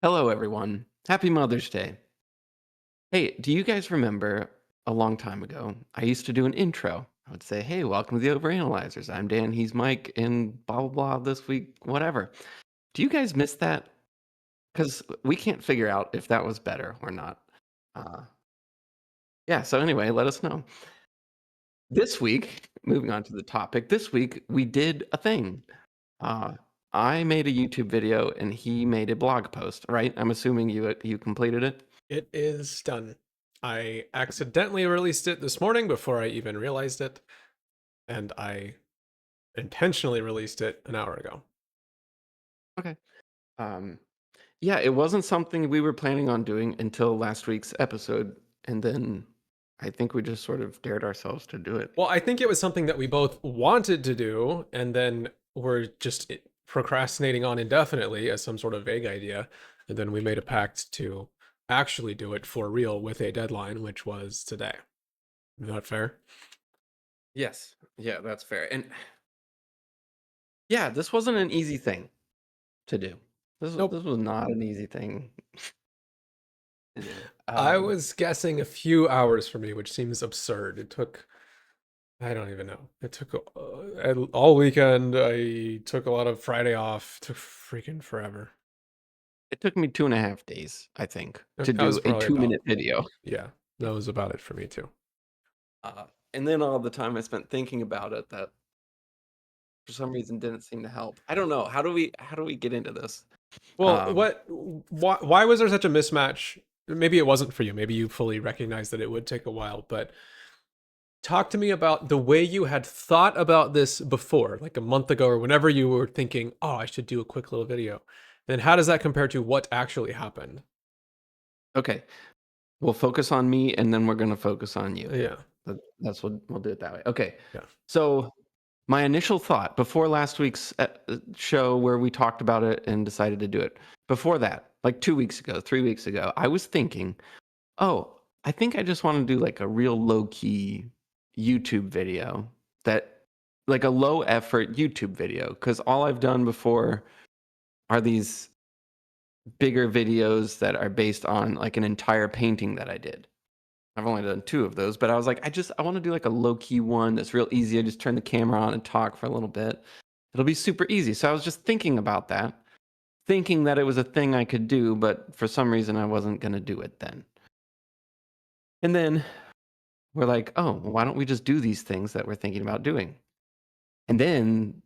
Hello, everyone. Happy Mother's Day. Hey, do you guys remember a long time ago? I used to do an intro. I would say, hey, welcome to the Overanalyzers. I'm Dan, he's Mike, and blah, blah, blah this week, whatever. Do you guys miss that? Because we can't figure out if that was better or not. Uh, yeah, so anyway, let us know. This week, moving on to the topic, this week we did a thing. Uh, I made a YouTube video and he made a blog post, right? I'm assuming you completed it. It is done. I accidentally released it this morning before I even realized it, and I intentionally released it an hour ago. Okay. Um, Yeah, it wasn't something we were planning on doing until last week's episode, and then I think we just sort of dared ourselves to do it. Well, I think it was something that we both wanted to do, and then we're just procrastinating on indefinitely as some sort of vague idea. And then we made a pact to actually do it for real with a deadline, which was today. Is that fair? Yes. Yeah, that's fair. And yeah, this wasn't an easy thing to do. This Nope. was not an easy thing to do. I was guessing a few hours for me, which seems absurd. It took I don't even know. It took all weekend. I took a lot of Friday off. Took freaking forever. It took me 2.5 days, I think, to That was do a probably about, 2-minute video. yeah, that was about it for me too. And then all the time I spent thinking about it that for some reason didn't seem to help. I don't know. How do we get into this? Well, Um, why was there such a mismatch? Maybe it wasn't for you. Maybe you fully recognized that it would take a while, but talk to me about the way you had thought about this before, like a month ago or whenever you were thinking, oh, I should do a quick little video. Then how does that compare to what actually happened? okay. We'll focus on me, and then we're gonna focus on you. Yeah. That's what we'll do it that way. Okay. Yeah. So my initial thought before last week's show where we talked about it and decided to do it, before that, like 2 weeks ago, 3 weeks ago, I was thinking, oh, I think I just want to do like a real low key YouTube video that, like a low effort YouTube video, because all I've done before are these bigger videos that are based on like an entire painting that I did. I've only done 2 of those, but I was like, I wanna do, like, a low-key one that's real easy. I just turn the camera on and talk for a little bit. It'll be super easy. So I was just thinking about that, thinking that it was a thing I could do, but for some reason, I wasn't gonna do it then. And then we're like, "Oh, well, why don't we just do these things that we're thinking about doing?" And then,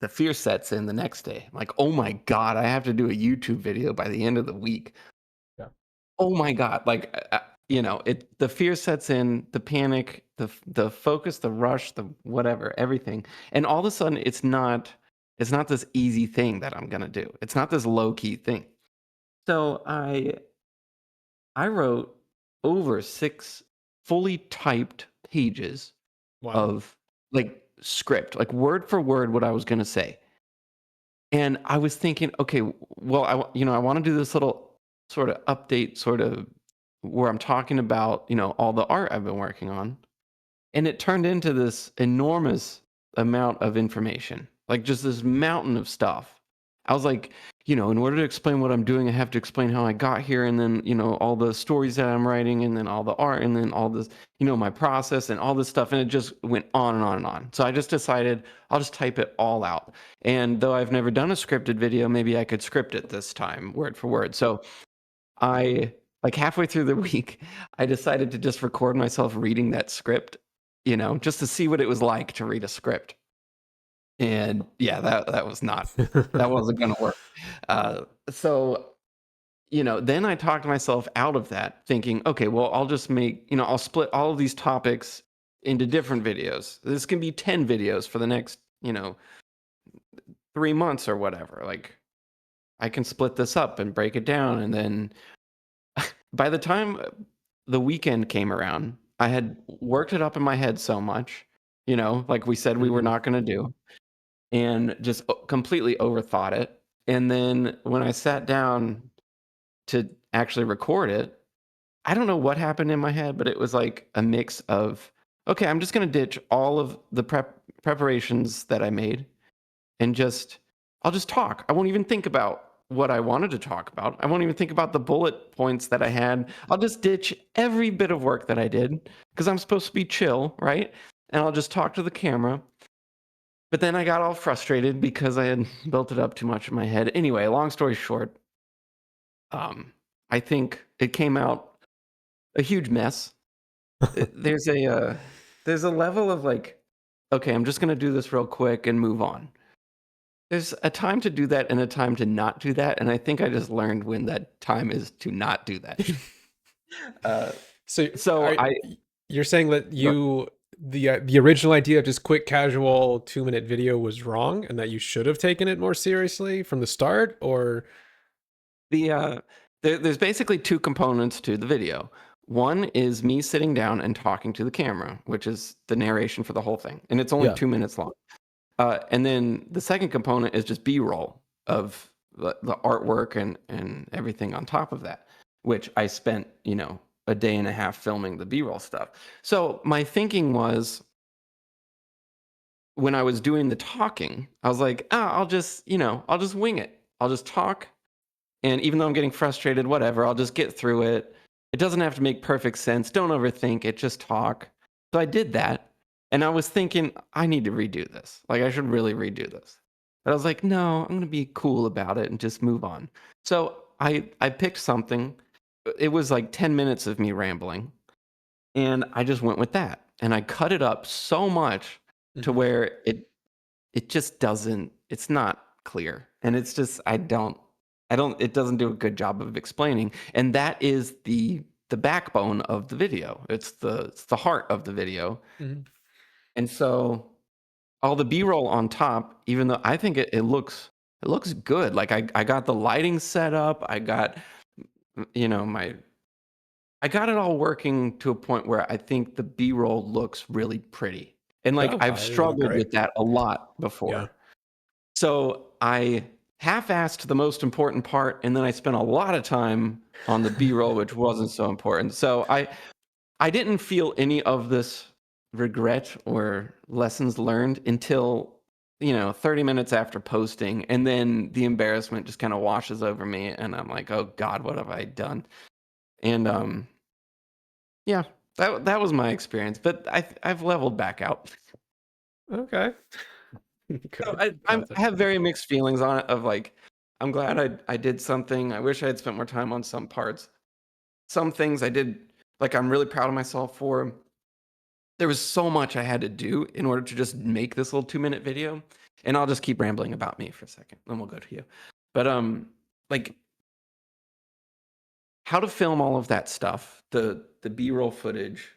the fear sets in the next day. I'm like, "Oh my god, I have to do a YouTube video by the end of the week." Yeah. Oh my god, like, the fear sets in, the panic, the focus, the rush, the whatever, everything, and all of a sudden, it's not this easy thing that I'm gonna do. It's not this low-key thing. So I wrote over 6 fully typed pages Wow. of, like, script, like, word for word what I was gonna say, and I was thinking, "Okay, well, I wanna do this little sorta update, sort of where I'm talking about, all the art I've been working on." And it turned into this enormous amount of information, like just this mountain of stuff. I was like, in order to explain what I'm doing, I have to explain how I got here, and then, all the stories that I'm writing, and then all the art, and then all this, my process and all this stuff. And it just went on and on and on. So I just decided I'll just type it all out. And though I've never done a scripted video, maybe I could script it this time, word for word. So I like halfway through the week, I decided to just record myself reading that script, just to see what it was like to read a script. And yeah, that wasn't gonna work. So, then I talked myself out of that thinking, okay, well, I'll split all of these topics into different videos. This can be 10 videos for the next, 3 months or whatever. Like I can split this up and break it down, and then by the time the weekend came around, I had worked it up in my head so much, like we said we were Mhm. not gonna do, and just completely overthought it. And then when I sat down to actually record it, I don't know what happened in my head, but it was like a mix of, okay, I'm just gonna ditch all of the preparations that I made and I'll just talk. I won't even think about what I wanted to talk about. I won't even think about the bullet points that I had. I'll just ditch every bit of work that I did because I'm supposed to be chill, right? And I'll just talk to the camera. But then I got all frustrated because I had built it up too much in my head. Anyway, long story short, I think it came out a huge mess. There's a level of like, okay, I'm just gonna do this real quick and move on. There's a time to do that and a time to not do that, and I think I just learned when that time is to not do that. uh, So so I you're saying that the original idea of just quick casual 2-minute video was wrong and that you should have taken it more seriously from the start, or there's basically two components to the video. One is me sitting down and talking to the camera, which is the narration for the whole thing, and it's only Yeah. 2 minutes long. And then the second component is just B-roll of the artwork and everything on top of that, which I spent, a day and a half filming the B-roll stuff. So my thinking was, when I was doing the talking, I was like, I'll just wing it. I'll just talk. And even though I'm getting frustrated, whatever, I'll just get through it. It doesn't have to make perfect sense. Don't overthink it. Just talk. So I did that. And I was thinking, I need to redo this. Like, I should really redo this. But I was like, no, I'm going to be cool about it and just move on. So I picked something. It was like 10 minutes of me rambling. And I just went with that. And I cut it up so much to Mhm. where it just doesn't, it's not clear. And it's just, it doesn't do a good job of explaining. And that is the backbone of the video. It's the heart of the video. Mhm. And so all the B-roll on top, even though I think it looks good. Like I got the lighting set up. I got, I got it all working to a point where I think the B-roll looks really pretty. And like Yeah, I've it looked struggled great. with that a lot Yeah. before. So I half-assed the most important part, and then I spent a lot of time on the B-roll, which wasn't so important. So I didn't feel any of this regret or lessons learned until 30 minutes after posting, and then the embarrassment just kind of washes over me, and I'm like, oh God, what have I done? And yeah, that was my experience, but I've leveled back out. Okay. So Good. I Glad to have very mixed feelings on it. Of like, I'm glad I did something. I wish I had spent more time on some parts. Some things I did, like I'm really proud of myself for. There was so much I had to do in order to just make this little 2-minute video. And I'll just keep rambling about me for a second, then we'll go to you. But like how to film all of that stuff, the B-roll footage,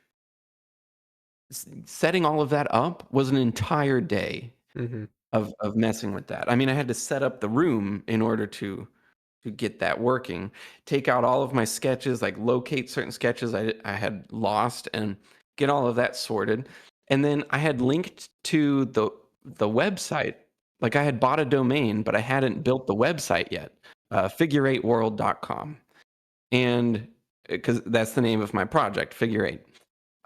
setting all of that up was an entire day hmm of messing with that. I mean, I had to set up the room in order to get that working, take out all of my sketches, like locate certain sketches I had lost and get all of that sorted. And then I had linked to the website. Like I had bought a domain, but I hadn't built the website yet, figure8world.com. And because that's the name of my project, Figure Eight.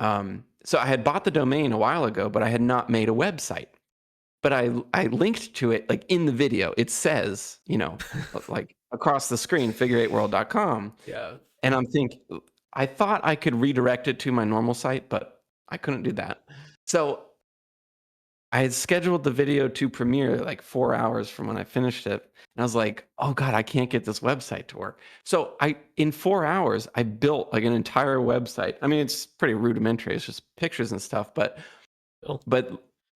So I had bought the domain a while ago, but I had not made a website. But I linked to it like in the video. It says, like across the screen, figure8world.com. Yeah. And I thought I could redirect it to my normal site, but I couldn't do that. So I had scheduled the video to premiere like 4 hours from when I finished it. And I was like, oh God, I can't get this website to work. So in 4 hours, I built like an entire website. I mean, it's pretty rudimentary. It's just pictures and stuff, but Oh,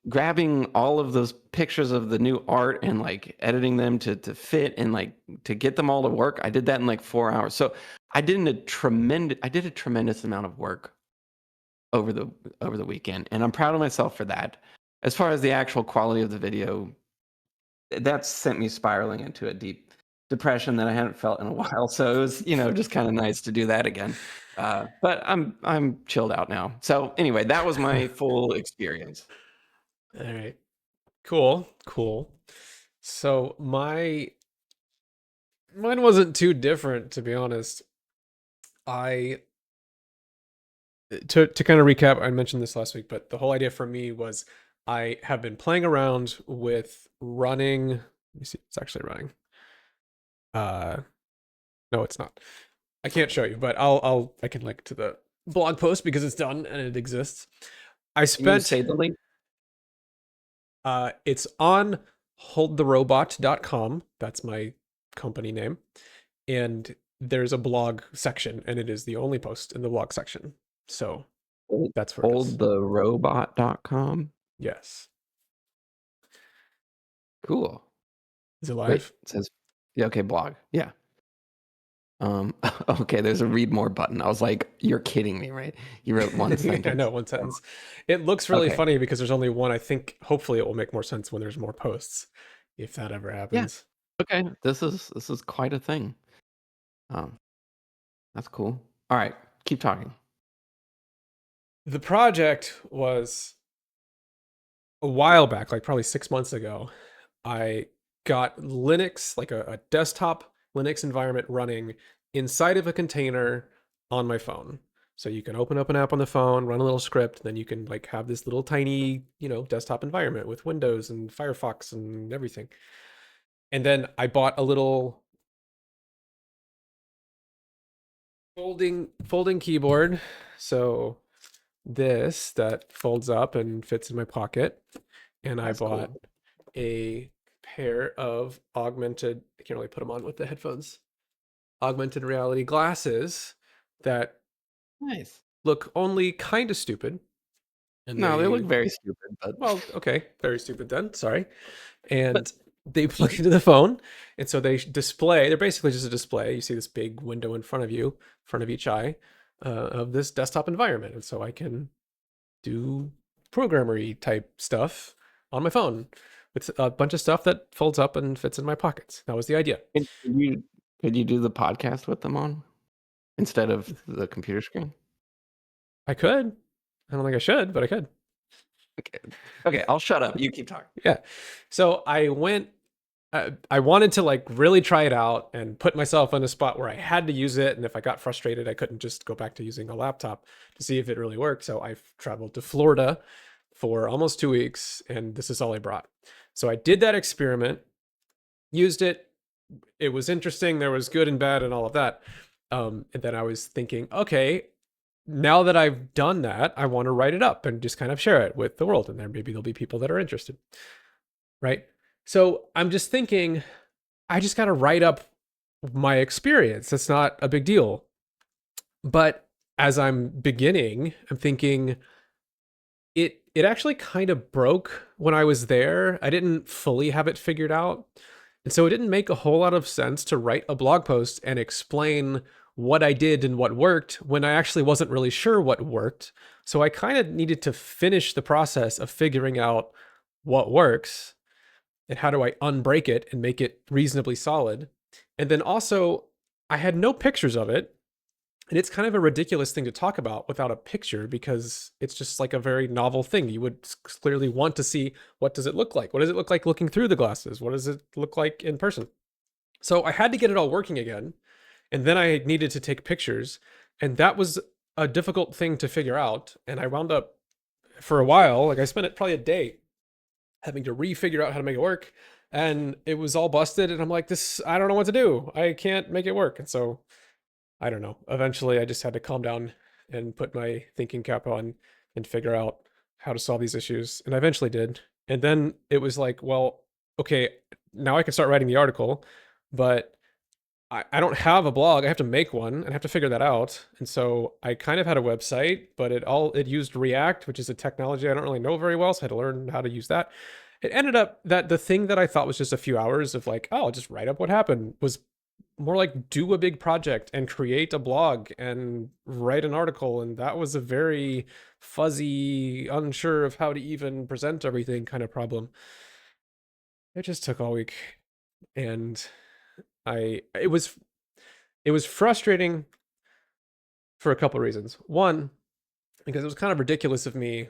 grabbing all of those pictures of the new art and like editing them to fit and like to get them all to work, I did that in like 4 hours. So I did a tremendous amount of work over the weekend, and I'm proud of myself for that. As far as the actual quality of the video, that sent me spiraling into a deep depression that I hadn't felt in a while. So it was, just kind of nice to do that again. But I'm chilled out now. So anyway, that was my full experience. all right. Cool. Cool. So mine wasn't too different, to be honest. I to kind of recap, I mentioned this last week, but the whole idea for me was I have been playing around with running. Let me see, it's actually running. Uh, no, it's not. I can't show you, but I can link to the blog post because it's done and it exists. I Can you spent say the link? it's on holdtherobot.com. That's my company name. And there's a blog section, and it is the only post in the blog section. So that's where it is. Holdtherobot.com. Yes. Cool. Is it Wait, live? it says, yeah, okay, blog. Yeah. Okay, there's a read more button. I was like, you're kidding me, right? You wrote one I sentence. know, one sentence. It looks really Okay. funny because there's only one. I think hopefully it will make more sense when there's more posts, if that ever happens. Okay. This is quite a thing. That's cool. All right, keep talking. The project was a while back, like probably 6 months ago. I got Linux, like a desktop Linux environment running inside of a container on my phone. So you can open up an app on the phone, run a little script, then you can like have this little tiny, desktop environment with Windows and Firefox and everything. And then I bought a little folding keyboard. So this that folds up and fits in my pocket. And That's I bought cool. a pair of augmented, I can't really put them on with the headphones, augmented reality glasses that Nice. look only kind of stupid. And No, they look very stupid, but well, okay, very stupid then, sorry. And they plug into the phone. And so they display, they're basically just a display. You see this big window in front of you, in front of each eye, of this desktop environment. And so I can do programmery type stuff on my phone with a bunch of stuff that folds up and fits in my pockets. That was the idea. could you do the podcast with them on instead of the computer screen? I could. I don't think I should, but I could. Okay, I'll shut up. You keep talking. Yeah. So I went, I wanted to like really try it out and put myself in a spot where I had to use it. And if I got frustrated, I couldn't just go back to using a laptop to see if it really worked. So I traveled to Florida for almost 2 weeks, and this is all I brought. So I did that experiment, used it. It was interesting. There was good and bad and all of that. And then I was thinking, okay, now that I've done that, I want to write it up and just kind of share it with the world. And then maybe there'll be people that are interested. Right. So I'm just thinking, I just got to write up my experience. That's not a big deal. But as I'm beginning, I'm thinking it actually kind of broke when I was there. I didn't fully have it figured out. And so it didn't make a whole lot of sense to write a blog post and explain what I did and what worked when I actually wasn't really sure what worked. So I kind of needed to finish the process of figuring out what works and how do I unbreak it and make it reasonably solid. And then also, I had no pictures of it. And it's kind of a ridiculous thing to talk about without a picture because it's just like a very novel thing. You would clearly want to see, what does it look like? What does it look like looking through the glasses? What does it look like in person? So I had to get it all working again. And then I needed to take pictures. And that was a difficult thing to figure out. And I wound up for a while, like I spent it probably a day having to refigure out how to make it work. And it was all busted. And I'm like, I don't know what to do. I can't make it work. And so I don't know. Eventually, I just had to calm down and put my thinking cap on and figure out how to solve these issues. And I eventually did. And then it was like, well, okay, now I can start writing the article, but I don't have a blog. I have to make one and I have to figure that out. And so I kind of had a website, but it used React, which is a technology I don't really know very well. So I had to learn how to use that. It ended up that the thing that I thought was just a few hours of like, oh, I'll just write up what happened was more like do a big project and create a blog and write an article. And that was a very fuzzy, unsure of how to even present everything kind of problem. It just took all week. And it was frustrating for a couple of reasons. One, because it was kind of ridiculous of me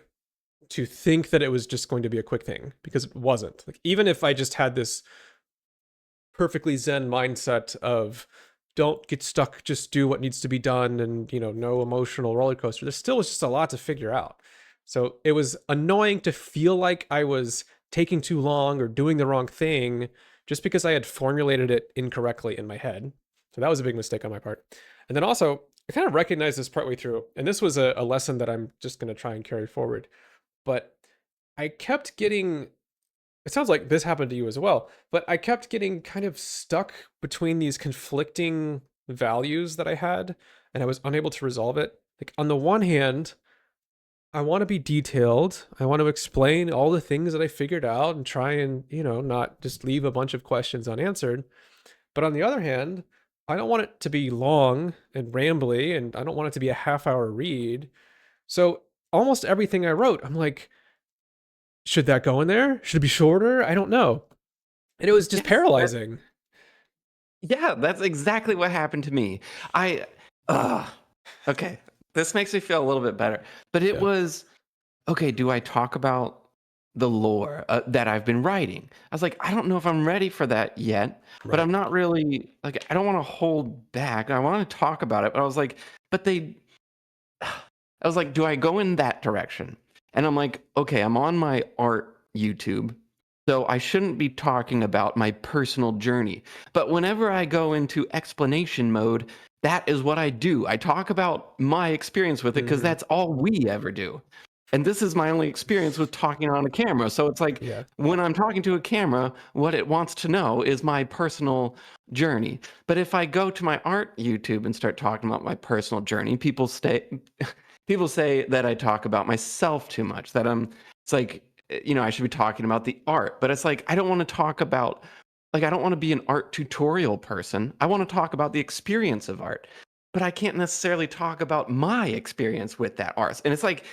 to think that it was just going to be a quick thing, because it wasn't. Like, even if I just had this perfectly zen mindset of don't get stuck, just do what needs to be done, and no emotional roller coaster, there still was just a lot to figure out. So it was annoying to feel like I was taking too long or doing the wrong thing just because I had formulated it incorrectly in my head. So that was a big mistake on my part. And then also, I kind of recognized this partway through, and this was a lesson that I'm just going to try and carry forward. But I kept getting, it sounds like this happened to you as well, but I kept getting kind of stuck between these conflicting values that I had, and I was unable to resolve it. Like, on the one hand, I want to be detailed. I want to explain all the things that I figured out and try and, not just leave a bunch of questions unanswered. But on the other hand, I don't want it to be long and rambly, and I don't want it to be a half-hour read. So almost everything I wrote, I'm like, should that go in there? Should it be shorter? I don't know. And it was just Yes, paralyzing. yeah, that's exactly what happened to me. I, okay, this makes me feel a little bit better. But it Yeah. was, okay, do I talk about the lore that I've been writing? I was like, I don't know if I'm ready for that yet, but Right. I'm not really, like, I don't want to hold back. I want to talk about it. But I was like, I was like, do I go in that direction? And I'm like, okay, I'm on my art YouTube. So I shouldn't be talking about my personal journey. But whenever I go into explanation mode, that is what I do. I talk about my experience with it because Mhm. that's all we ever do. And this is my only experience with talking on a camera. So it's like Yeah. when I'm talking to a camera, what it wants to know is my personal journey. But if I go to my art YouTube and start talking about my personal journey, people say that I talk about myself too much, that it's like, I should be talking about the art, but it's like, I don't want to talk about, like, I don't want to be an art tutorial person. I want to talk about the experience of art, but I can't necessarily talk about my experience with that art. And it's like,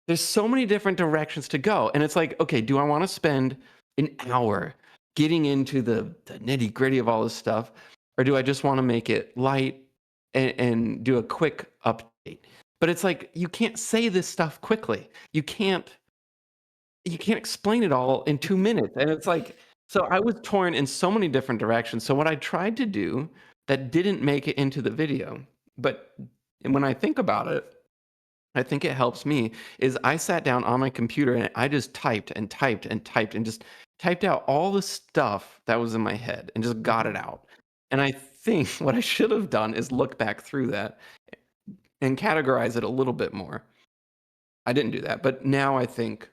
there's so many different directions to go. And it's like, okay, do I want to spend an hour getting into the nitty gritty of all this stuff? Or do I just want to make it light and do a quick update? But it's like, you can't say this stuff quickly. You can't explain it all in 2 minutes. And it's like, so I was torn in so many different directions. So what I tried to do that didn't make it into the video, but when I think about it, I think it helps me is I sat down on my computer and I just typed and typed and typed and just typed out all the stuff that was in my head and just got it Mhm. out. And I think what I should have done is look back through that and categorize it a little bit more. I didn't do that, but now I think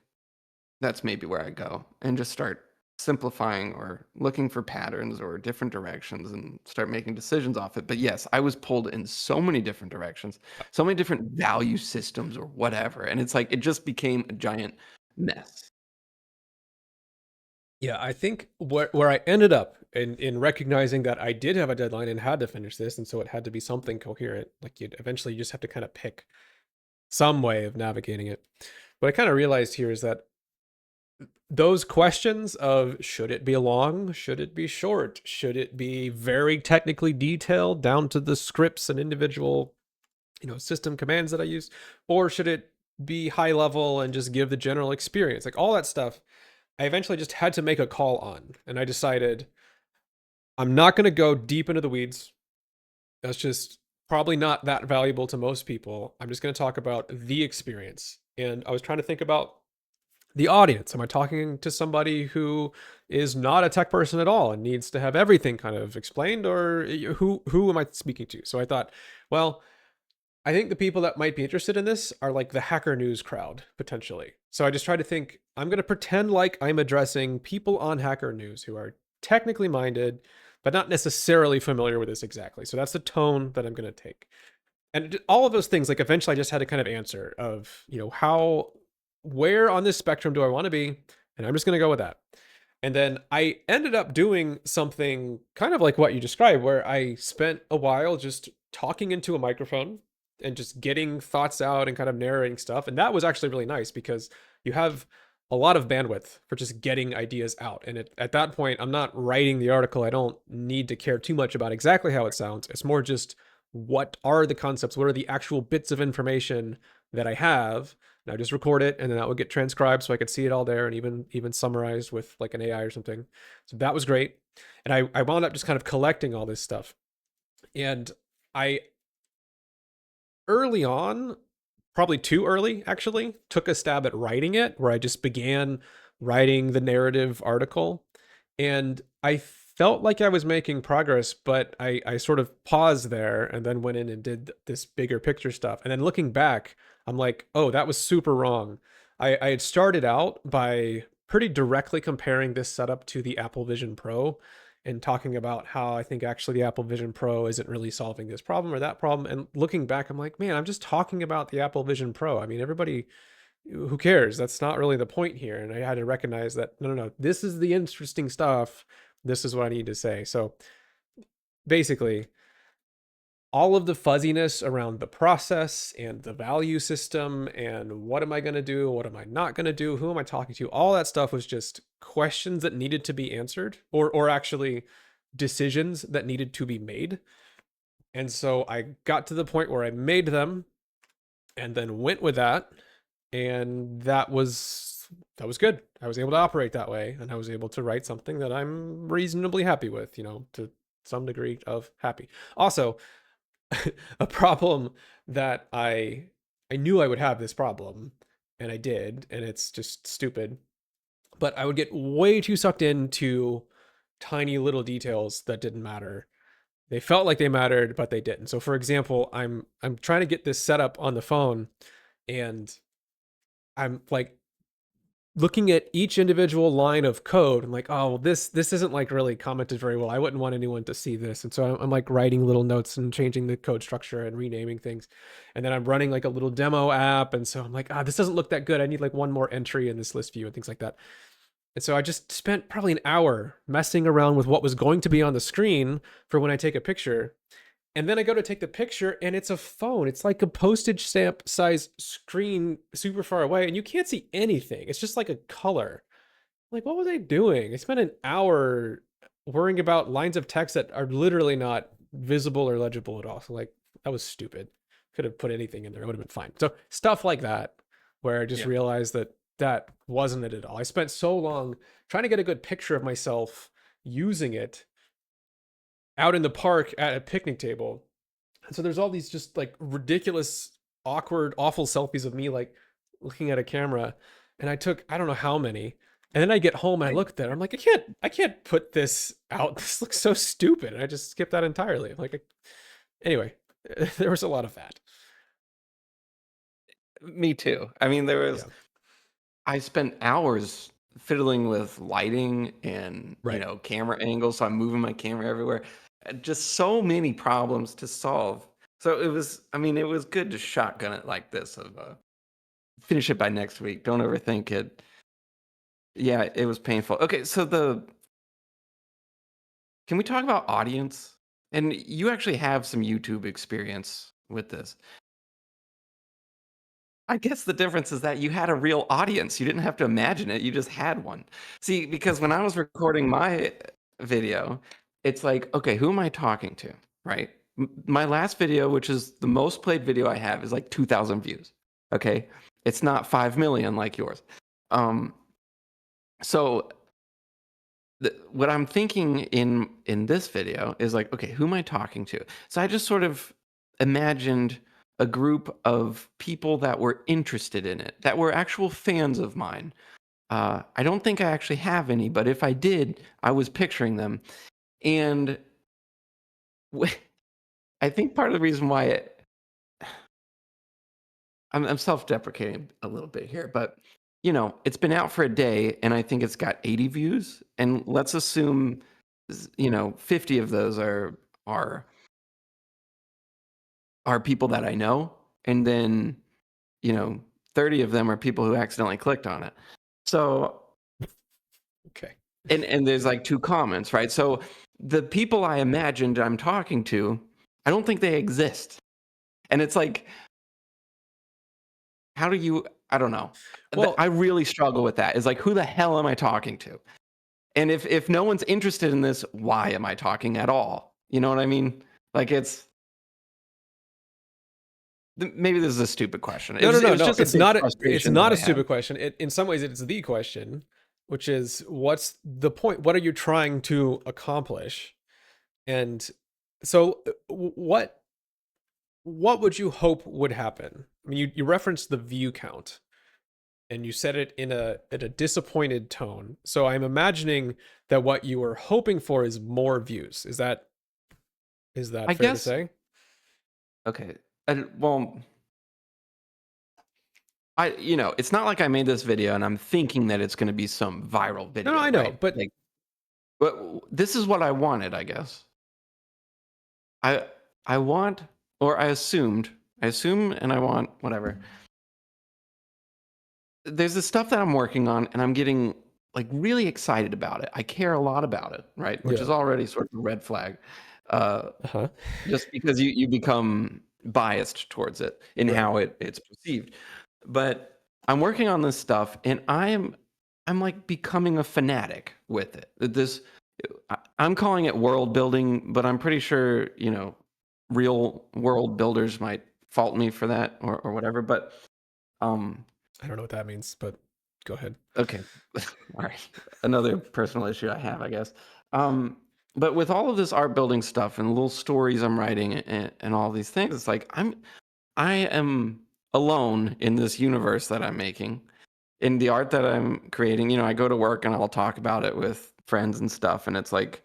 that's maybe where I go and just start simplifying or looking for patterns or different directions and start making decisions off it. But yes, I was pulled in so many different directions, so many different value systems or whatever. And it's like it just became a giant mess. Yeah, I think where I ended up in recognizing that I did have a deadline and had to finish this, and so it had to be something coherent. Like, you'd eventually, you just have to kind of pick some way of navigating it. What I kind of realized here is that those questions of, should it be long, should it be short, should it be very technically detailed down to the scripts and individual, system commands that I use, or should it be high level and just give the general experience, like all that stuff, I eventually just had to make a call on. And I decided, I'm not going to go deep into the weeds. That's just probably not that valuable to most people. I'm just going to talk about the experience. And I was trying to think about the audience. Am I talking to somebody who is not a tech person at all and needs to have everything kind of explained, or who am I speaking to? So I thought, well, I think the people that might be interested in this are like the Hacker News crowd, potentially. So I just tried to think, I'm going to pretend like I'm addressing people on Hacker News who are technically minded, but not necessarily familiar with this exactly. So that's the tone that I'm going to take. And all of those things, like, eventually I just had to kind of answer of, where on this spectrum do I want to be? And I'm just going to go with that. And then I ended up doing something kind of like what you described, where I spent a while just talking into a microphone and just getting thoughts out and kind of narrating stuff. And that was actually really nice because you have a lot of bandwidth for just getting ideas out. And at that point, I'm not writing the article. I don't need to care too much about exactly how it sounds. It's more just, what are the concepts? What are the actual bits of information that I have? And I just record it, and then that would get transcribed so I could see it all there, and even summarized with like an AI or something. So that was great. And I wound up just kind of collecting all this stuff. And I, early on, probably too early actually, took a stab at writing it, where I just began writing the narrative article. And I felt like I was making progress, but I sort of paused there and then went in and did this bigger picture stuff. And then looking back, I'm like, oh, that was super wrong. I had started out by pretty directly comparing this setup to the Apple Vision Pro and talking about how I think actually the Apple Vision Pro isn't really solving this problem or that problem. And looking back, I'm like, man, I'm just talking about the Apple Vision Pro. I mean, everybody, who cares? That's not really the point here. And I had to recognize that no, this is the interesting stuff. This is what I need to say. So basically, all of the fuzziness around the process and the value system and what am I going to do, what am I not going to do, who am I talking to, all that stuff was just questions that needed to be answered, or actually decisions that needed to be made. And so I got to the point where I made them and then went with that, and that was good. I was able to operate that way, and I was able to write something that I'm reasonably happy with, to some degree of happy. Also, a problem that I knew I would have this problem, and I did, and it's just stupid. But I would get way too sucked into tiny little details that didn't matter. They felt like they mattered, but they didn't. So for example, I'm trying to get this set up on the phone, and I'm like looking at each individual line of code. I'm like, oh, well, this isn't like really commented very well. I wouldn't want anyone to see this. And so I'm like writing little notes and changing the code structure and renaming things. And then I'm running like a little demo app. And so I'm like, this doesn't look that good. I need like one more entry in this list view and things like that. And so I just spent probably an hour messing around with what was going to be on the screen for when I take a picture. And then I go to take the picture and it's a phone. It's like a postage stamp size screen super far away and you can't see anything. It's just like a color. Like, what was I doing? I spent an hour worrying about lines of text that are literally not visible or legible at all. So like, that was stupid. Could have put anything in there. It would have been fine. So stuff like that, where I just Yeah. realized that that wasn't it at all. I spent so long trying to get a good picture of myself using it out in the park at a picnic table. And so there's all these just like ridiculous, awkward, awful selfies of me like looking at a camera. And I took I don't know how many. And then I get home and I I, look there. I'm like, I can't put this out. This looks so stupid. And I just skipped that entirely. I'm like, anyway, there was a lot of that. Me too. I mean, Yeah. I spent hours fiddling with lighting and, Right. camera angles. So I'm moving my camera everywhere. Just so many problems to solve. So I mean, it was good to shotgun it like this finish it by next week. Don't overthink it. Yeah, it was painful. Okay, so can we talk about audience? And you actually have some YouTube experience with this. I guess the difference is that you had a real audience. You didn't have to imagine it. You just had one. See, because when I was recording my video, it's like, okay, who am I talking to? Right? My last video, which is the most played video I have, is like 2,000 views. Okay. It's not 5 million like yours. Um, so what I'm thinking in this video is like, okay, who am I talking to? So I just sort of imagined a group of people that were interested in it, that were actual fans of mine. I don't think I actually have any, but if I did, I was picturing them. And I think part of the reason why I'm self-deprecating a little bit here, but it's been out for a day and I think it's got 80 views. And let's assume 50 of those are people that I know, and then, you know, 30 of them are people who accidentally clicked on it. So, Okay. and there's like two comments, right? So the people I imagined I'm talking to, I don't think they exist. And it's like, how do you, I don't know. I Well, really struggle with that. Is like, who the hell am I talking to? And if no one's interested in this, why am I talking at all? You know what I mean? Like maybe this is a stupid question. It no, no, was it no, was no. just a big It's frustration that not I a had. stupid question. In some ways, it's the question, which is what's the point? What are you trying to accomplish? And so, what would you hope would happen? I mean, you referenced the view count, and you said it in a disappointed tone. So I'm imagining that what you were hoping for is more views. Is that I fair to guess. say? Okay. Well, it's not like I made this video and I'm thinking that it's going to be some viral No, video, I know, right? but Like, but this is what I wanted, I guess. I I want, or I assume, and I want whatever. There's this stuff that I'm working on, and I'm getting like really excited about it. I care a lot about it, right? Which yeah. is already sort of a red flag. Uh, Uh-huh. just because you become biased towards it in Right. how it's perceived. But I'm working on this stuff, and I'm like becoming a fanatic with it. I'm calling it world building, but I'm pretty sure real world builders might fault me for that or whatever. But um, I don't know what that means, but go ahead. okay, all right, another personal issue I have, I guess. Um, but with all of this art building stuff and little stories I'm writing and all these things, it's like I am alone in this universe that I'm making. In the art that I'm creating, I go to work and I'll talk about it with friends and stuff, and it's like,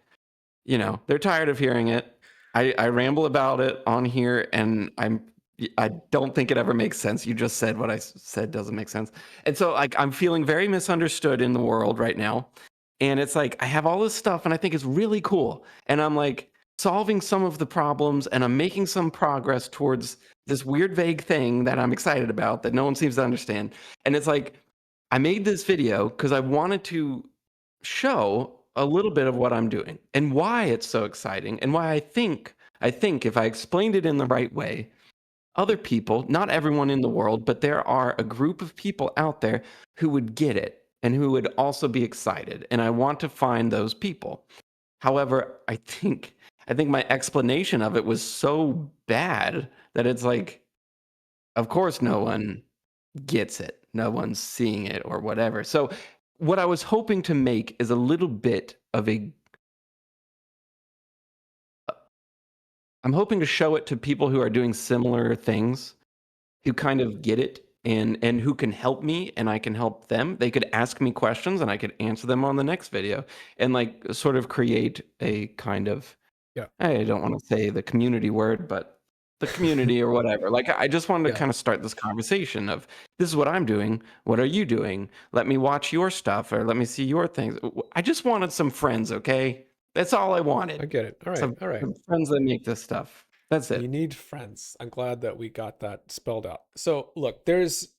they're tired of hearing it. I ramble about it on here, and I don't think it ever makes sense. You just said what I said doesn't make sense, and so like I'm feeling very misunderstood in the world right now, and it's like I have all this stuff, and I think it's really cool, and I'm like solving some of the problems, and I'm making some progress towards this weird vague thing that I'm excited about that no one seems to understand, and it's like I made this video because I wanted to show a little bit of what I'm doing and why it's so exciting and why I think if I explained it in the right way, other people, not everyone in the world, but there are a group of people out there who would get it and who would also be excited. And I want to find those people. However, I think my explanation of it was so bad that it's like, of course no one gets it. No one's seeing it or whatever. So what I was hoping to make is a little bit of a I'm hoping to show it to people who are doing similar things, who kind of get it and who can help me and I can help them. They could ask me questions and I could answer them on the next video and like sort of create a kind of Yeah. I don't want to say the community word, but the community or whatever. Like I just wanted to Yeah. kind of start this conversation of this is what I'm doing. What are you doing? Let me watch your stuff or let me see your things. I just wanted some friends, okay? That's all I I wanted. get it. All right. Some, All right. some friends that make this stuff. That's You it. need friends. I'm glad that we got that spelled out. So, look,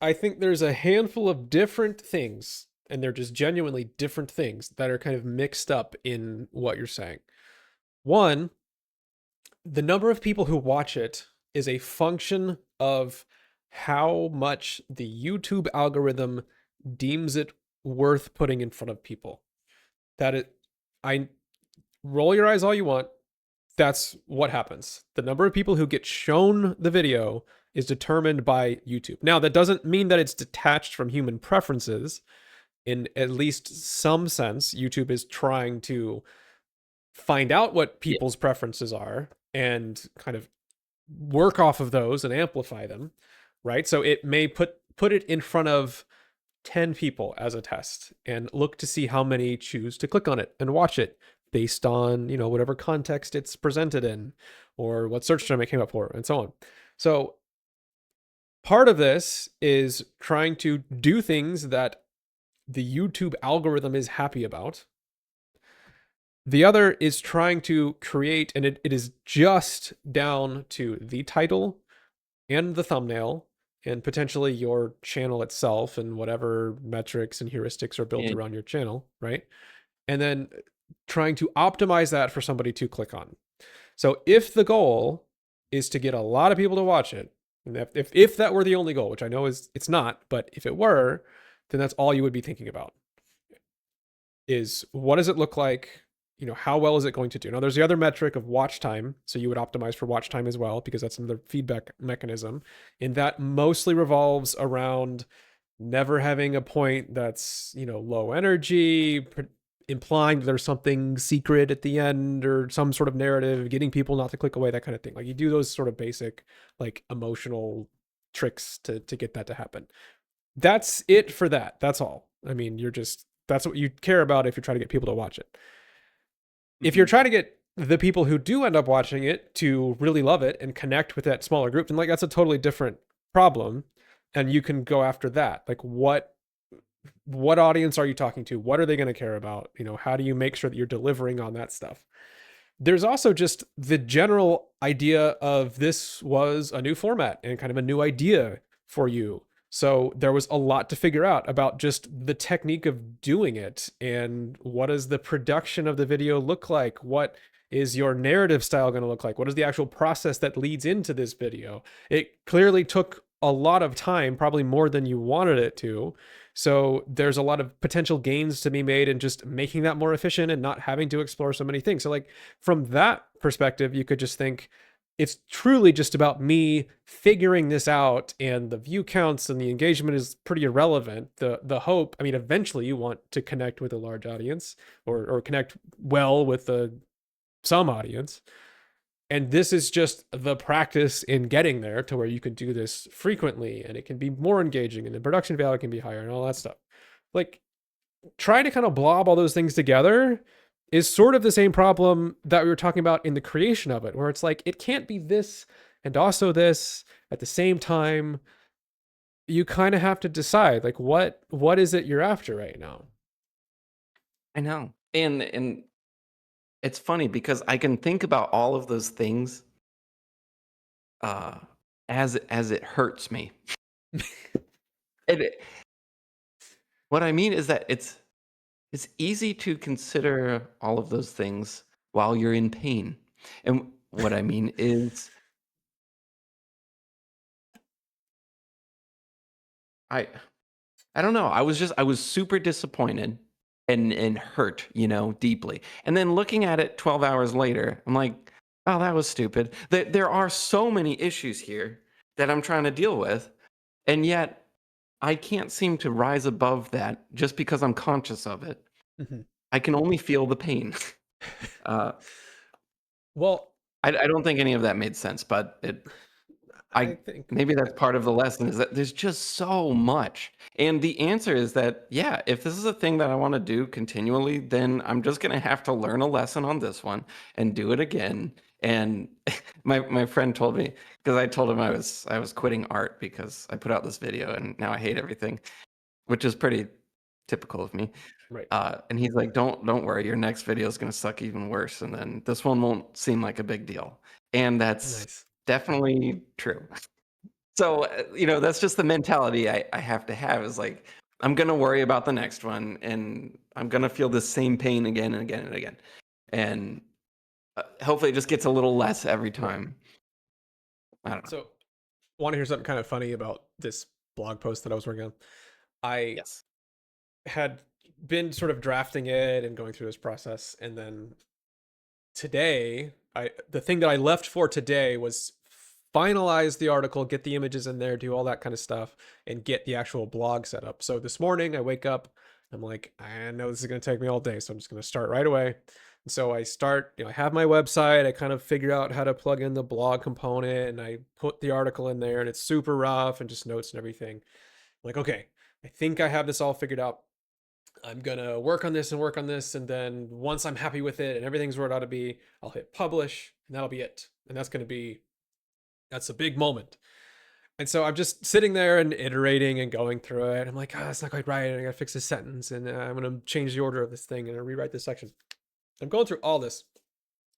I think there's a handful of different things, and they're just genuinely different things that are kind of mixed up in what you're saying. One, the number of people who watch it is a function of how much the YouTube algorithm deems it worth putting in front of people. That it, I roll your eyes all you want. That's what happens. The number of people who get shown the video is determined by YouTube. Now, that doesn't mean that it's detached from human preferences. In at least some sense, YouTube is trying to find out what Yeah. people's preferences are and kind of work off of those and amplify them, right? So it may put it in front of 10 people as a test and look to see how many choose to click on it and watch it based on, whatever context it's presented in or what search term it came up for and so on. So part of this is trying to do things that the YouTube algorithm is happy about. The other is trying to create, and it is just down to the title and the thumbnail and potentially your channel itself and whatever metrics and heuristics are built And around your channel, right? And then trying to optimize that for somebody to click on. So if the goal is to get a lot of people to watch it, and if that were the only goal, which I know it's not, but if it were, then that's all you would be thinking about is what does it look like? How well is it going to do? Now, there's the other metric of watch time. So you would optimize for watch time as well, because that's another feedback mechanism. And that mostly revolves around never having a point that's, low energy, implying that there's something secret at the end or some sort of narrative, getting people not to click away, that kind of thing. Like you do those sort of basic, like emotional tricks to get that to happen. That's it for that. That's all. I mean, that's what you care about if you're trying to get people to watch it. If you're Mhm. trying to get the people who do end up watching it to really love it and connect with that smaller group, then like that's a totally different problem. And you can go after that. Like what audience are you talking to? What are they going to care about? How do you make sure that you're delivering on that stuff? There's also just the general idea of this was a new format and kind of a new idea for you. So there was a lot to figure out about just the technique of doing it and what does the production of the video look like? What is your narrative style going to look like? What is the actual process that leads into this video? It clearly took a lot of time, probably more than you wanted it to. So there's a lot of potential gains to be made in just making that more efficient and not having to explore so many things. So like from that perspective, you could just think it's truly just about me figuring this out, and the view counts and the engagement is pretty irrelevant. The hope, I mean, eventually you want to connect with a large audience or connect well with some audience. And this is just the practice in getting there to where you can do this frequently and it can be more engaging and the production value can be higher and all that stuff. Like trying to kind of blob all those things together is sort of the same problem that we were talking about in the creation of it, where it's like it can't be this and also this at the same time. You kind of have to decide like what is it you're after right now. I know. And it's funny because I can think about all of those things uh as it hurts me. It, what I mean is that it's easy to consider all of those things while you're in pain. And what I mean is I I don't know. I was super disappointed and hurt, deeply. And then looking at it 12 hours later, I'm like, "Oh, that was stupid." There are so many issues here that I'm trying to deal with, and yet I can't seem to rise above that just because I'm conscious of it. Mhm. I can only feel the pain. Uh, Well, I don't think any of that made sense, but I I think maybe that's part of the lesson is that there's just so much. And the answer is that, yeah, if this is a thing that I want to do continually, then I'm just going to have to learn a lesson on this one and do it again. And my friend told me, because I told him I was quitting art because I put out this video and now I hate everything, which is pretty typical of me. right. And he's like, don't worry, your next video is going to suck even worse, and then this one won't seem like a big deal. And that's Nice. definitely true. So, that's just the mentality I have to have is like, I'm going to worry about the next one and I'm going to feel the same pain again and again and again. And hopefully it just gets a little less every Right. time. I don't know. So, want to hear something kind of funny about this blog post that I was working on? I Yes. had been sort of drafting it and going through this process, and then today, the thing that I left for today was finalize the article, get the images in there, do all that kind of stuff, and get the actual blog set up. So this morning I wake up, I'm like, I know this is going to take me all day, so I'm just going to start right away. And so I start, I have my website, I kind of figure out how to plug in the blog component, and I put the article in there, and it's super rough and just notes and everything. I'm like, okay, I think I have this all figured out. I'm gonna work on this and work on this, and then once I'm happy with it and everything's where it ought to be, I'll hit publish, and that'll be it. And that's a big moment. And so I'm just sitting there and iterating and going through it. I'm like, it's not quite right. And I gotta fix this sentence, and I'm gonna change the order of this thing and rewrite this section. I'm going through all this,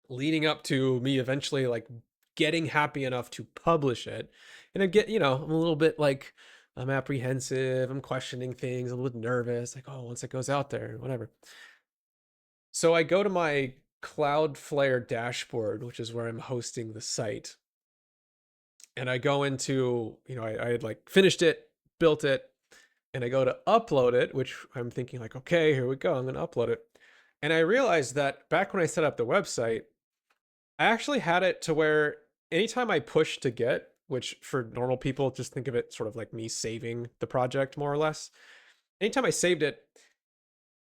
leading up to me eventually like getting happy enough to publish it. And I get, I'm a little bit like I'm apprehensive, I'm questioning things, a little bit nervous, like, oh, once it goes out there, whatever. So I go to my Cloudflare dashboard, which is where I'm hosting the site. And I go into, I had like finished it, built it, and I go to upload it, which I'm thinking like, okay, here we go, I'm gonna upload it. And I realized that back when I set up the website, I actually had it to where anytime I push to get, which for normal people, just think of it sort of like me saving the project more or less. Anytime I saved it,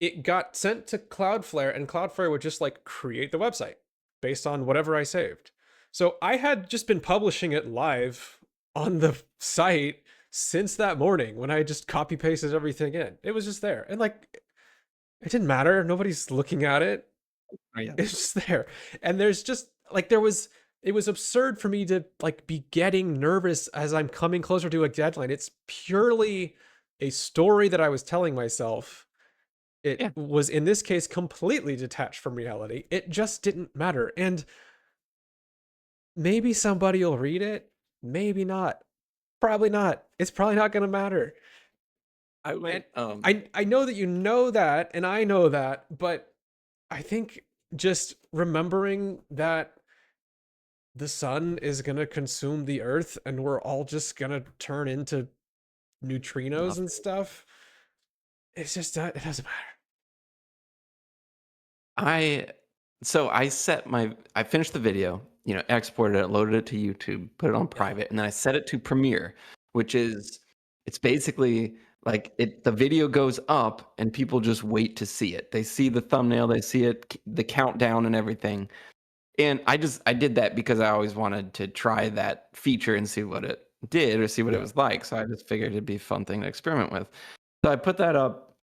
it got sent to Cloudflare, and Cloudflare would just like create the website based on whatever I saved. So I had just been publishing it live on the site since that morning when I just copy pasted everything in. It was just there. And like it didn't matter. Nobody's looking at it. Oh, yeah. It's just there. And there's just like it was absurd for me to like be getting nervous as I'm coming closer to a deadline. It's purely a story that I was telling myself. It Yeah. was in this case completely detached from reality. It just didn't matter. And maybe somebody will read it, maybe not. Probably not. It's probably not going to matter. I And went, I know that you know that and I know that, but I think just remembering that the sun is going to consume the earth and we're all just going to turn into neutrinos and nothing. stuff, it's just it doesn't matter. I so I finished the video, exported it, loaded it to YouTube, put it on Yeah. private, and then I set it to Premiere, which is it's basically like the video goes up and people just wait to see it. They see the thumbnail, they see it, the countdown and everything. And I did that because I always wanted to try that feature and see what it did or see what it Yeah. was like. So I just figured it'd be a fun thing to experiment with. So I put that up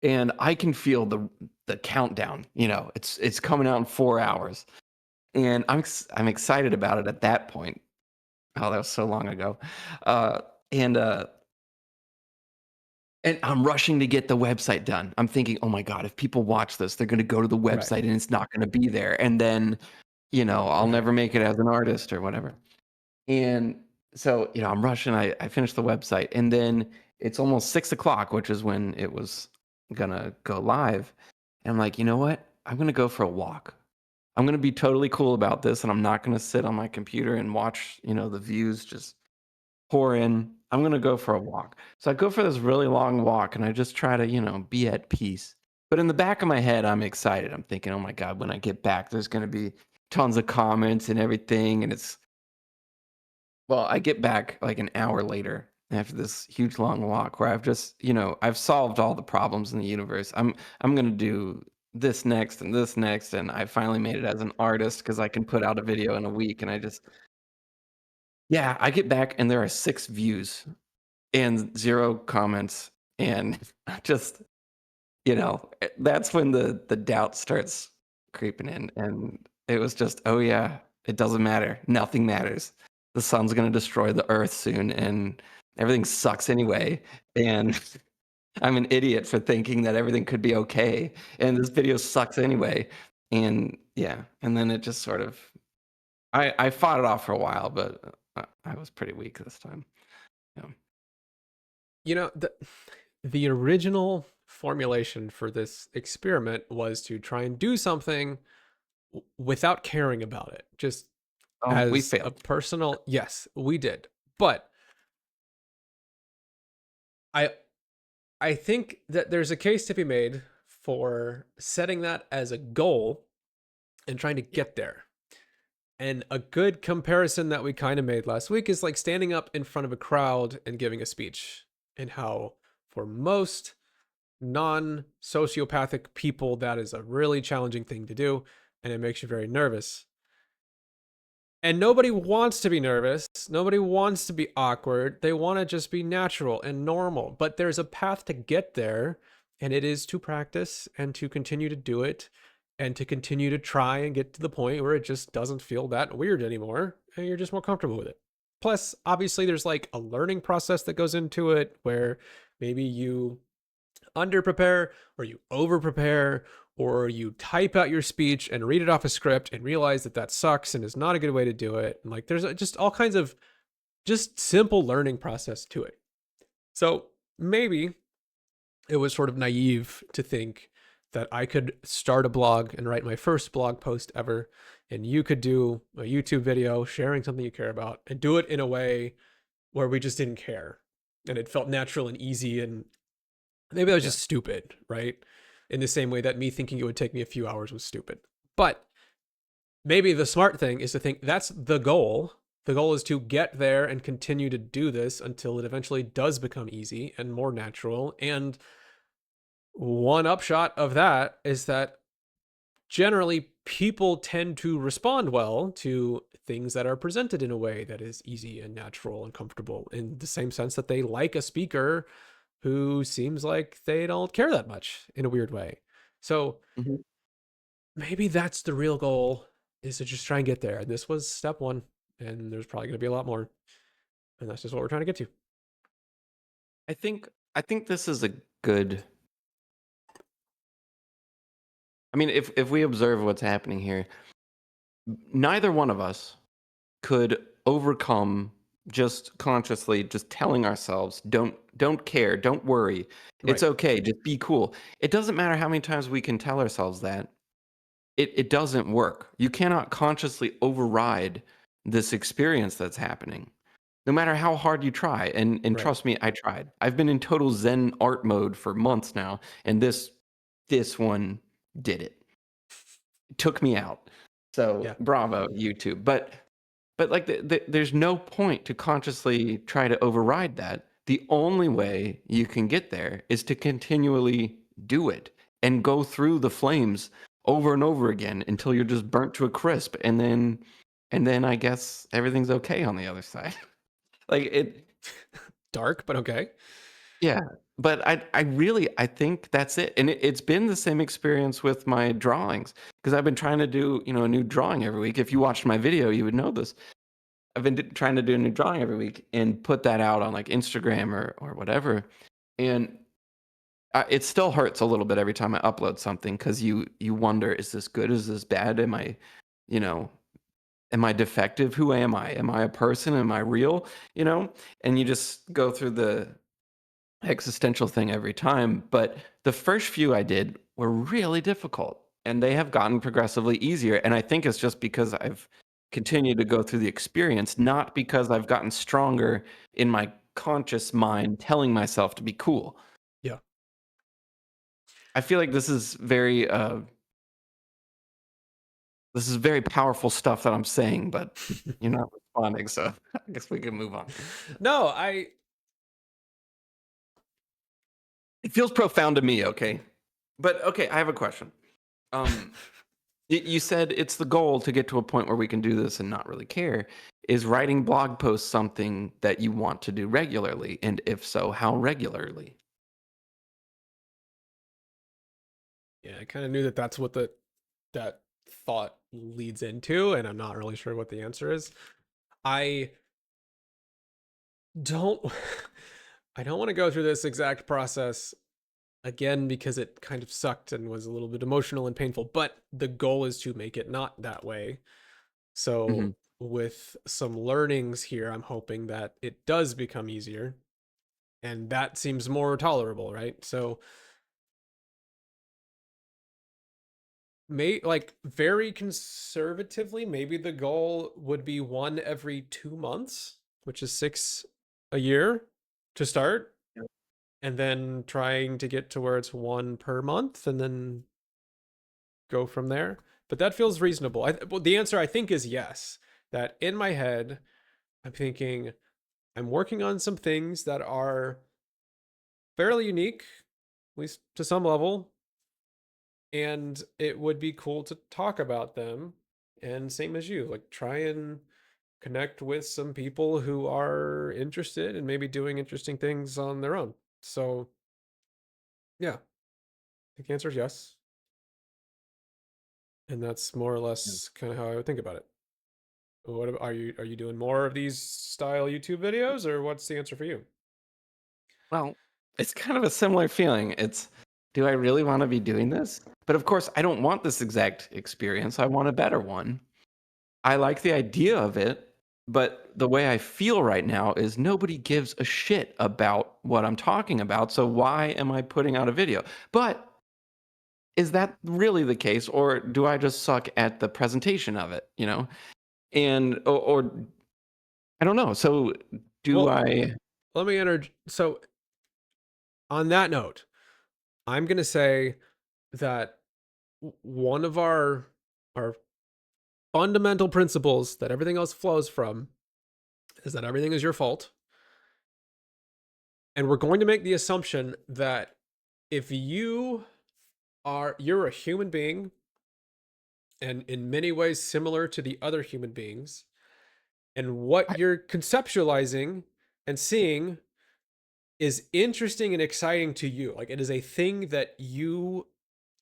and I can feel the countdown. It's coming out in 4 hours, and I'm excited about it at that point. Oh, that was so long ago, uh, and uh, and I'm rushing to get the website done. I'm thinking, oh my god, if people watch this, they're going to go to the Right. website and it's not going to be there, and then I'll Right. never make it as an artist or whatever. And so I'm rushing. I finished the website, and then it's almost 6 o'clock, which is when it was gonna go live. And I'm like, you know what? I'm gonna go for a walk. I'm gonna be totally cool about this, and I'm not gonna sit on my computer and watch, the views just pour in. I'm gonna go for a walk. So I go for this really long walk, and I just try to, be at peace. But in the back of my head, I'm excited. I'm thinking, oh my God, when I get back, there's gonna be tons of comments and everything, and I get back like an hour later after this huge long walk where I've just, I've solved all the problems in the universe. I'm gonna do this next, and I finally made it as an artist because I can put out a video in a week. And yeah, I get back and there are 6 views and 0 comments, and I just, that's when the doubt starts creeping in, and it was just, oh yeah, it doesn't matter. Nothing matters. The sun's gonna destroy the earth soon, and everything sucks anyway. And I'm an idiot for thinking that everything could be okay, and this video sucks anyway. And yeah, and then it just sort of, I fought it off for a while, but I was pretty weak this time. Yeah. You know, the original formulation for this experiment was to try and do something without caring about it, just We as a failed. personal, yes, we did. But I I think that there's a case to be made for setting that as a goal and trying to Yeah. get there. And a good comparison that we kind of made last week is like standing up in front of a crowd and giving a speech, and how for most non sociopathic people, that is a really challenging thing to do. And it makes you very nervous. And nobody wants to be nervous. Nobody wants to be awkward. They want to just be natural and normal. But there's a path to get there, and it is to practice and to continue to do it and to continue to try and get to the point where it just doesn't feel that weird anymore and you're just more comfortable with it. Plus, obviously, there's like a learning process that goes into it where maybe you under prepare or you over prepare or you type out your speech and read it off a script and realize that that sucks and is not a good way to do it. And like there's just all kinds of just simple learning process to it. So maybe it was sort of naive to think that I could start a blog and write my first blog post ever, and you could do a YouTube video sharing something you care about and do it in a way where we just didn't care and it felt natural and easy, and maybe that was Yeah. just stupid, right? In the same way that me thinking it would take me a few hours was stupid. But maybe the smart thing is to think that's the goal. The goal is to get there and continue to do this until it eventually does become easy and more natural. And one upshot of that is that generally people tend to respond well to things that are presented in a way that is easy and natural and comfortable, in the same sense that they like a speaker who seems like they don't care that much in a weird way. So Mhm. maybe that's the real goal, is to just try and get there. And this was step one, and there's probably going to be a lot more. And that's just what we're trying to get to. I think I think this is a good. I mean, if we observe what's happening here, neither one of us could overcome just consciously just telling ourselves don't care, don't worry, it's Right. okay, just be cool. It doesn't matter how many times we can tell ourselves that, it doesn't work. You cannot consciously override this experience that's happening no matter how hard you try. And Right. trust me, I tried. I've been in total zen art mode for months now, and this one did it. It took me out. So Yeah. bravo, YouTube. But like there's no point to consciously try to override that. The only way you can get there is to continually do it and go through the flames over and over again until you're just burnt to a crisp, and then I guess everything's okay on the other side. Like it. Dark, but okay. Yeah, but I think that's it, and it's been the same experience with my drawings, because 'cause I've been trying to do, a new drawing every week. If you watched my video, you would know this. I've been trying to do a new drawing every week and put that out on, like, Instagram or whatever, and, it still hurts a little bit every time I upload something, because you wonder, "Is this good? Is this bad? You know, am I defective? Who am I? Am I a person? Am I real?" You know? And you just go through the existential thing every time. But the first few I did were really difficult, and they have gotten progressively easier. And I think it's just because I've continued to go through the experience, not because I've gotten stronger in my conscious mind telling myself to be cool. Yeah. I feel like this is very powerful stuff that I'm saying, but you're not responding, so I guess we can move on. No, I It feels profound to me, okay? But okay, I have a question. Um you said it's the goal to get to a point where we can do this and not really care. Is writing blog posts something that you want to do regularly? And if so, how regularly? yeah, I kind of knew that that's what that thought leads into, and I'm not really sure what the answer is. I don't I don't want to go through this exact process again because it kind of sucked and was a little bit emotional and painful, but the goal is to make it not that way. So Mhm. with some learnings here, I'm hoping that it does become easier, and that seems more tolerable, right? So may like very conservatively, maybe the goal would be one every 2 months, which is six a year to start, Yep. and then trying to get to where it's one per month and then go from there. But that feels reasonable. Well, the answer I think is yes. That in my head, I'm thinking I'm working on some things that are fairly unique, at least to some level, and it would be cool to talk about them. And same as you, like try and connect with some people who are interested and maybe doing interesting things on their own. So yeah, I think the answer is yes. And that's more or Yeah. less kind of how I would think about it. Are you doing more of these style YouTube videos, or what's the answer for you? Well, it's kind of a similar feeling. It's, do I really want to be doing this? But of course, I don't want this exact experience. I want a better one. I like the idea of it, but the way I feel right now is nobody gives a shit about what I'm talking about. So why am I putting out a video? But is that really the case, or do I just suck at the presentation of it, And or I don't know. So do Well, I. let me enter. So on that note, I'm gonna say that one of our fundamental principles that everything else flows from is that everything is your fault. And we're going to make the assumption that if you're a human being and in many ways similar to the other human beings, And what I, you're conceptualizing and seeing is interesting and exciting to you. Like it is a thing that you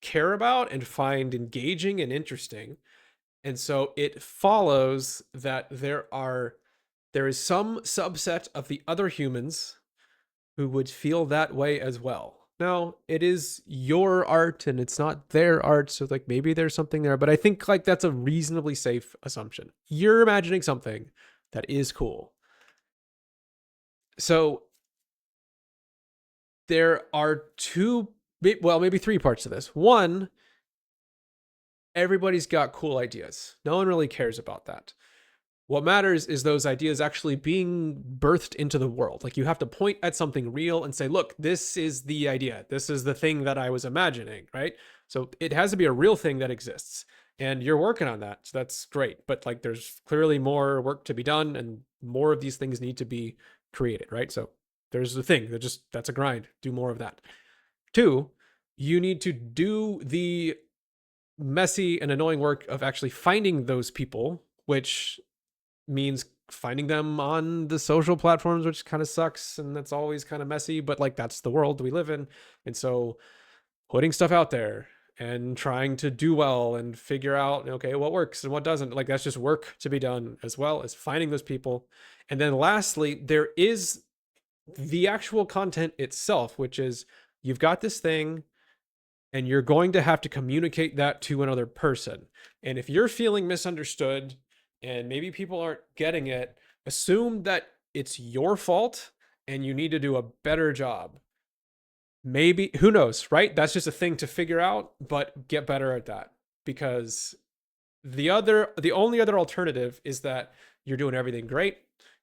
care about and find engaging and interesting. And so it follows that there is some subset of the other humans who would feel that way as well. Now, it is your art and it's not their art, so like maybe there's something there, but I think like that's a reasonably safe assumption. You're imagining something that is cool. So there are two, well, maybe three parts to this. One, everybody's got cool ideas. No one really cares about that. What matters is those ideas actually being birthed into the world. Like you have to point at something real and say, look, this is the idea. This is the thing that I was imagining, right? So it has to be a real thing that exists. And you're working on that. So that's great. But like there's clearly more work to be done and more of these things need to be created, right? So there's the thing that that's a grind. Do more of that. Two, you need to do the messy and annoying work of actually finding those people, which means finding them on the social platforms, which kind of sucks and that's always kind of messy, but like that's the world we live in. And so putting stuff out there and trying to do well and figure out, okay, what works and what doesn't, like that's just work to be done, as well as finding those people. And then lastly, there is the actual content itself, which is you've got this thing and you're going to have to communicate that to another person. And if you're feeling misunderstood and maybe people aren't getting it, assume that it's your fault and you need to do a better job. Maybe, who knows, right? That's just a thing to figure out, but get better at that, because the only other alternative is that you're doing everything great.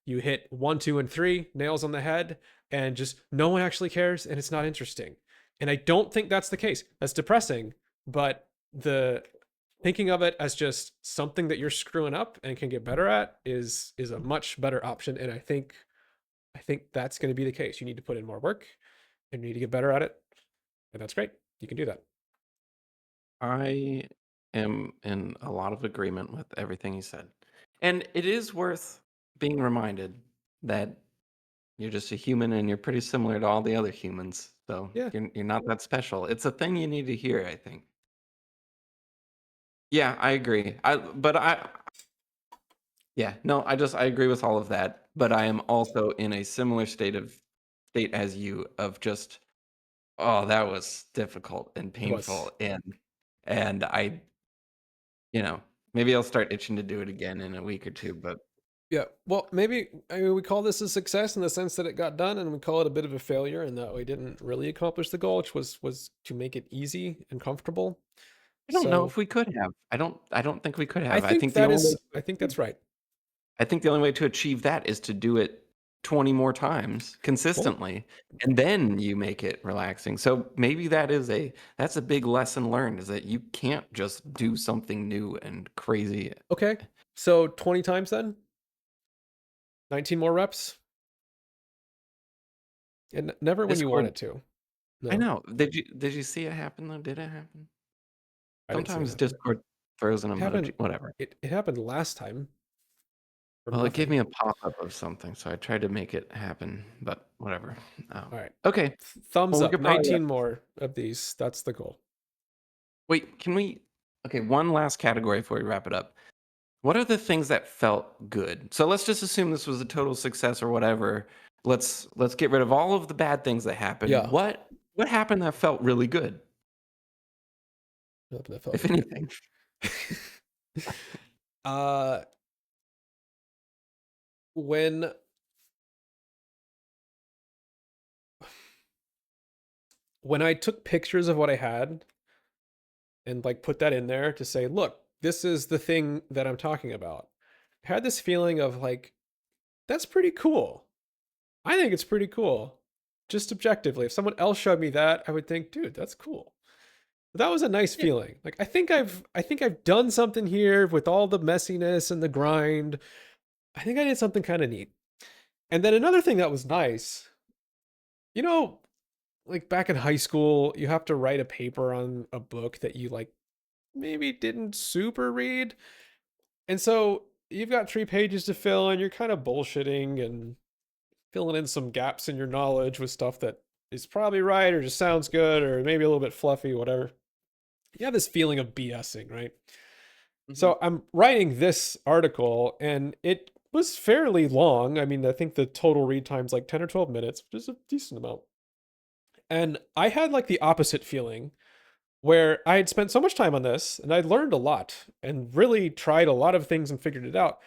You hit 1, 2, and 3 nails on the head, and just no one actually cares, and it's not interesting. And I don't think that's the case. That's depressing, but the thinking of it as just something that you're screwing up and can get better at is a much better option. And I think that's going to be the case. You need to put in more work and you need to get better at it, and that's great. You can do that. I am in a lot of agreement with everything you said. And it is worth being reminded that you're just a human and you're pretty similar to all the other humans. So Yeah. you're not that special. It's a thing you need to hear, I think. Yeah, I agree. Yeah, no, I agree with all of that, but I am also in a similar state as you of just, oh, that was difficult and It was. painful, and I, maybe I'll start itching to do it again in a week or two, but Yeah. Well, maybe I mean, we call this a success in the sense that it got done, and we call it a bit of a failure in that we didn't really accomplish the goal, which was to make it easy and comfortable. I don't know So if we could have. I don't think we could I have. think that is, I think that's right. I think the only way to achieve that is to do it 20 more times Cool. consistently, and then you make it relaxing. So maybe that's a big lesson learned, is that you can't just do something new and crazy. Okay. So 20 times then, 19 more reps, and never when you want Discord, it to. I No, know. Did you see it happen though? Did it happen? I didn't see it Sometimes happen. Discord throws an It emoji, happened. whatever. It happened last time from Well, it gave nothing. me a pop-up of something, so I tried to make it happen, but whatever. All right. Okay. Thumbs Well, we up. could probably 19 more of these. That's the goal. wait. Can we? Okay, one last category before we wrap it up. What are the things that felt good? So let's just assume this was a total success or whatever. Let's get rid of all of the bad things that happened. Yeah. What happened that felt really good, That felt if really anything? good. uh, when I took pictures of what I had and like put that in there to say, look, this is the thing that I'm talking about. I had this feeling of like, that's pretty cool. I think it's pretty cool. Just objectively. If someone else showed me that, I would think, dude, that's cool. That was a nice Yeah. feeling. Like I think I've done something here with all the messiness and the grind. I think I did something kind of neat. And then another thing that was nice, you know, like back in high school, you have to write a paper on a book that you like maybe didn't super read. And so you've got 3 pages to fill and you're kind of bullshitting and filling in some gaps in your knowledge with stuff that is probably right or just sounds good or maybe a little bit fluffy, whatever. You have this feeling of BSing, right? Mhm. So I'm writing this article and it was fairly long. I mean, I think the total read time's like 10 or 12 minutes, which is a decent amount. And I had like the opposite feeling where I had spent so much time on this and I'd learned a lot and really tried a lot of things and figured it out,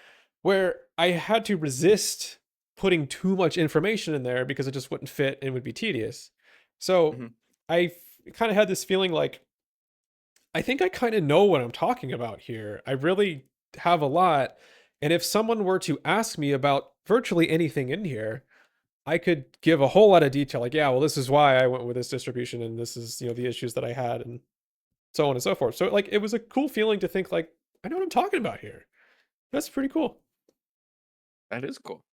where I had to resist putting too much information in there because it just wouldn't fit and would be tedious. So Mhm. I kind of had this feeling like, I think I kind of know what I'm talking about here. I really have a lot. And if someone were to ask me about virtually anything in here, I could give a whole lot of detail, like, yeah, well, this is why I went with this distribution, and this is, the issues that I had, and so on and so forth. So, like, it was a cool feeling to think, like, I know what I'm talking about here. That's pretty cool. That is cool.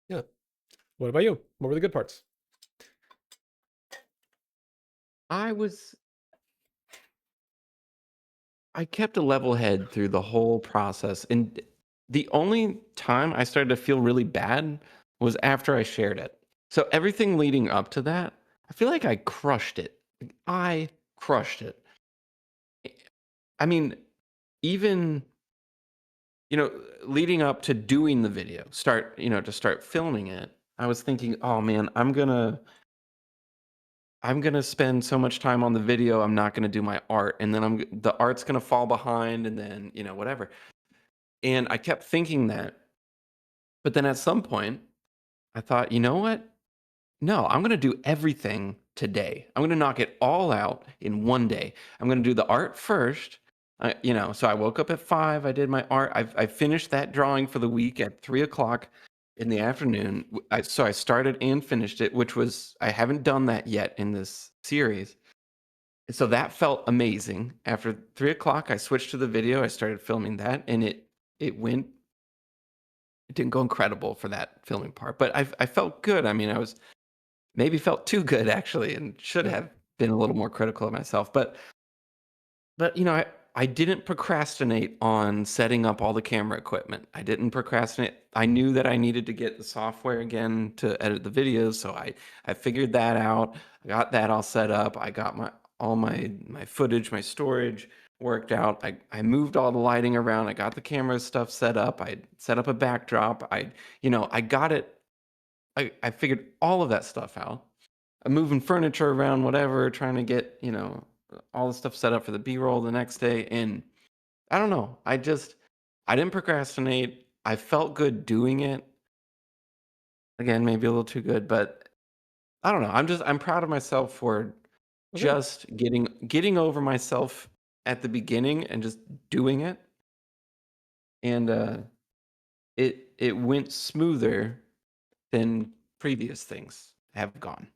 Yeah. What about you? What were the good parts? I was I kept a level head through the whole process, and the only time I started to feel really bad was after I shared it. So everything leading up to that, I feel like I crushed it. Like, I crushed it. I mean, even leading up to doing the video, to start filming it, I was thinking, "Oh man, I'm gonna spend so much time on the video, I'm not gonna do my art, and then the art's gonna fall behind, and then whatever." And I kept thinking that, but then at some point, I thought, you know what? No, I'm gonna do everything today. I'm gonna knock it all out in one day. I'm gonna do the art first. So I woke up at 5. I did my art. I finished that drawing for the week at 3 o'clock in the afternoon. So I started and finished it, which was I haven't done that yet in this series. So that felt amazing. After 3 o'clock, I switched to the video. I started filming that, and it didn't go incredible for that filming part, but I felt good. I mean, I was maybe felt too good actually, and should Yeah. have been a little more critical of myself. But I didn't procrastinate on setting up all the camera equipment. I didn't procrastinate. I knew that I needed to get the software again to edit the videos, so I figured that out. I got that all set up. I got my footage, my storage worked out. I moved all the lighting around. I got the camera stuff set up. I set up a backdrop. I got it. I figured all of that stuff out. I'm moving furniture around, whatever, trying to get, all the stuff set up for the B-roll the next day. And I don't know. I didn't procrastinate. I felt good doing it. Again, maybe a little too good, but I don't know. I'm proud of myself for Okay. just getting over myself at the beginning and just doing it. And it went smoother than previous things have gone.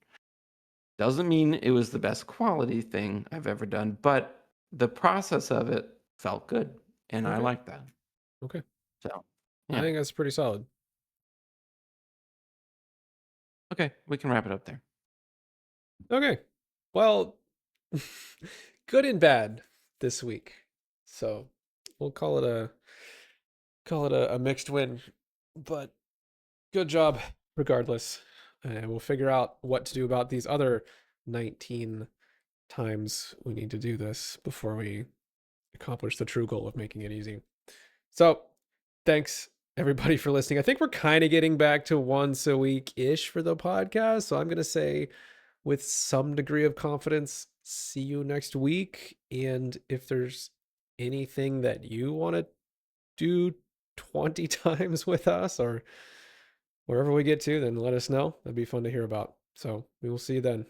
Doesn't mean it was the best quality thing I've ever done, but the process of it felt good, and I Okay. like that. Okay. So, I yeah. think that's pretty solid. Okay, we can wrap it up there. Okay. Well, good and bad this week. So we'll call it a mixed win. But good job regardless. And we'll figure out what to do about these other 19 times we need to do this before we accomplish the true goal of making it easy. So, thanks everybody for listening. I think we're kind of getting back to once a week ish for the podcast. So, I'm going to say, with some degree of confidence, see you next week. And if there's anything that you want to do 20 times with us or wherever we get to, then let us know. That'd be fun to hear about. So, we will see you then.